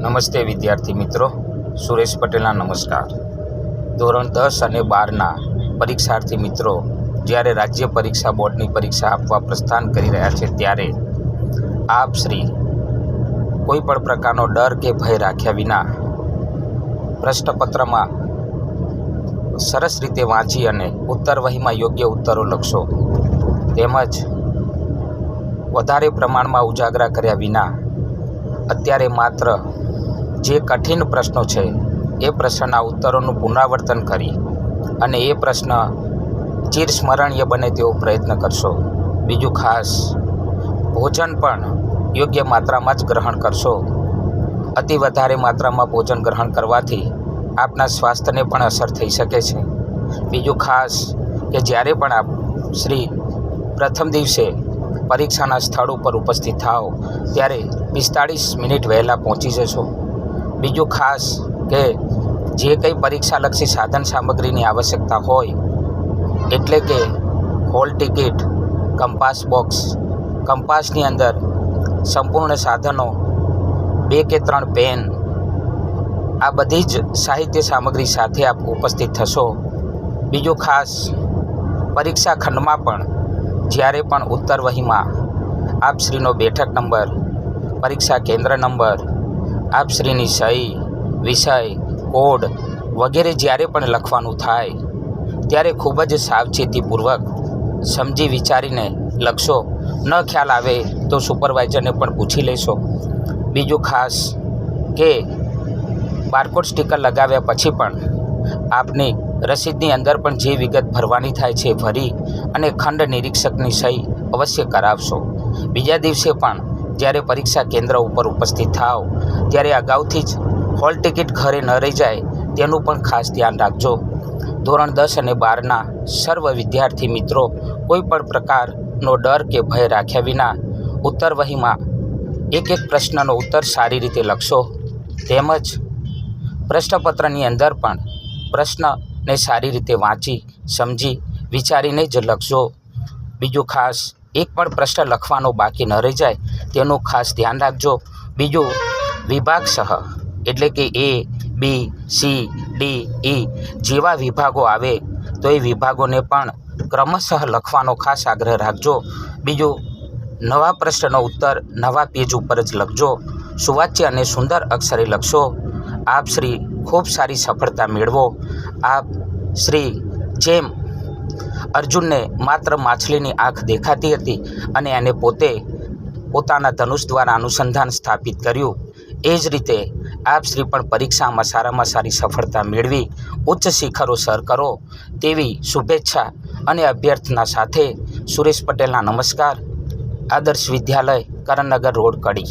નમસ્તે વિદ્યાર્થી મિત્રો, સુરેશ પટેલના નમસ્કાર। ધોરણ 10 અને 12ના પરીક્ષાર્થી મિત્રો જ્યારે રાજ્ય પરીક્ષા બોર્ડની પરીક્ષા આપવા પ્રસ્થાન કરી રહ્યા છે ત્યારે આપ શ્રી કોઈ પણ પ્રકારનો ડર કે ભય રાખ્યા વિના પ્રશ્નપત્રમાં સરસ રીતે વાંચી અને ઉત્તરવહીમાં યોગ્ય ઉત્તરો લખશો, તેમજ વધારે પ્રમાણમાં ઉજાગરા કર્યા વિના અત્યારે માત્ર જે કઠિન પ્રશ્નો છે એ પ્રશ્નના ઉત્તરોનું પુનરાવર્તન કરી અને એ પ્રશ્ન ચિરસ્મરણીય બને તેવો પ્રયત્ન કરશો। બીજું ખાસ ભોજન પણ યોગ્ય માત્રામાં જ ગ્રહણ કરશો। અતિ વધારે માત્રામાં ભોજન ગ્રહણ કરવાથી આપના સ્વાસ્થ્યને પણ અસર થઈ શકે છે। બીજું ખાસ કે જ્યારે પણ આપ શ્રી પ્રથમ દિવસે પરીક્ષાના સ્થળ ઉપર ઉપસ્થિત થાઓ ત્યારે 45 મિનિટ વહેલા પહોંચી જશો। બીજું ખાસ કે જે કંઈ પરીક્ષાલક્ષી સાધન સામગ્રીની આવશ્યકતા હોય એટલે કે હોલ ટિકિટ, કંપાસ બોક્સ, કંપાસની અંદર સંપૂર્ણ સાધનો, 2 કે 3 પેન, આ બધી જ સાહિત્ય સામગ્રી સાથે આપ ઉપસ્થિત થશો। બીજું ખાસ પરીક્ષા ખંડમાં પણ જ્યારે પણ ઉત્તરવહીમાં આપશ્રીનો બેઠક નંબર, પરીક્ષા કેન્દ્ર નંબર, આપશ્રીની સહી, વિષય, કોડ વગેરે જ્યારે પણ લખવાનું થાય ત્યારે ખૂબ જ સાવચેતીપૂર્વક સમજી વિચારીને લખશો। ન ખ્યાલ આવે તો સુપરવાઇઝરને પણ પૂછી લેશો। બીજું ખાસ કે બારકોડ સ્ટીકર લગાવ્યા પછી પણ આપની રસીદની અંદર પણ જે વિગત ભરવાની થાય છે ભરી અને ખંડ નિરીક્ષકની સહી અવશ્ય કરાવશો। બીજા દિવસે પણ જ્યારે પરીક્ષા કેન્દ્ર ઉપર ઉપસ્થિત થાઓ ત્યારે અગાઉથી જ હોલ ટિકિટ ઘરે ન રહી જાય તેનું પણ ખાસ ધ્યાન રાખજો। ધોરણ 10 અને 12ના સર્વ વિદ્યાર્થી મિત્રો કોઈ પણ પ્રકારનો ડર કે ભય રાખ્યા વિના ઉત્તરવહીમાં એક પ્રશ્નનો ઉત્તર સારી રીતે લખશો, તેમજ પ્રશ્નપત્રની અંદર પણ પ્રશ્નને સારી રીતે વાંચી સમજી વિચારીને જ લખજો। બીજું ખાસ એક પણ પ્રશ્ન લખવાનો બાકી ન રહી જાય તેનું ખાસ ધ્યાન રાખજો। બીજું વિભાગસહ એટલે કે A, B, C, D, E જેવા વિભાગો આવે તો એ વિભાગોને પણ ક્રમશઃ લખવાનો ખાસ આગ્રહ રાખજો। બીજું નવા પ્રશ્નનો ઉત્તર નવા પેજ ઉપર જ લખજો, સુવાચ્ય અને સુંદર અક્ષરે લખશો। આપ શ્રી ખૂબ સારી સફળતા મેળવો। આપ શ્રી જેમ અર્જુનને માત્ર માછલીની આંખ દેખાતી હતી અને એને પોતાના ધનુષ દ્વારા અનુસંધાન સ્થાપિત કર્યું, એ જ રીતે આપ શ્રી પણ પરીક્ષામાં સારામાં સારી સફળતા મેળવી ઉચ્ચ શિખરો સર કરો તેવી શુભેચ્છા અને અભ્યર્થના સાથે સુરેશ પટેલના નમસ્કાર। આદર્શ વિદ્યાલય, કરણનગર રોડ, કડી।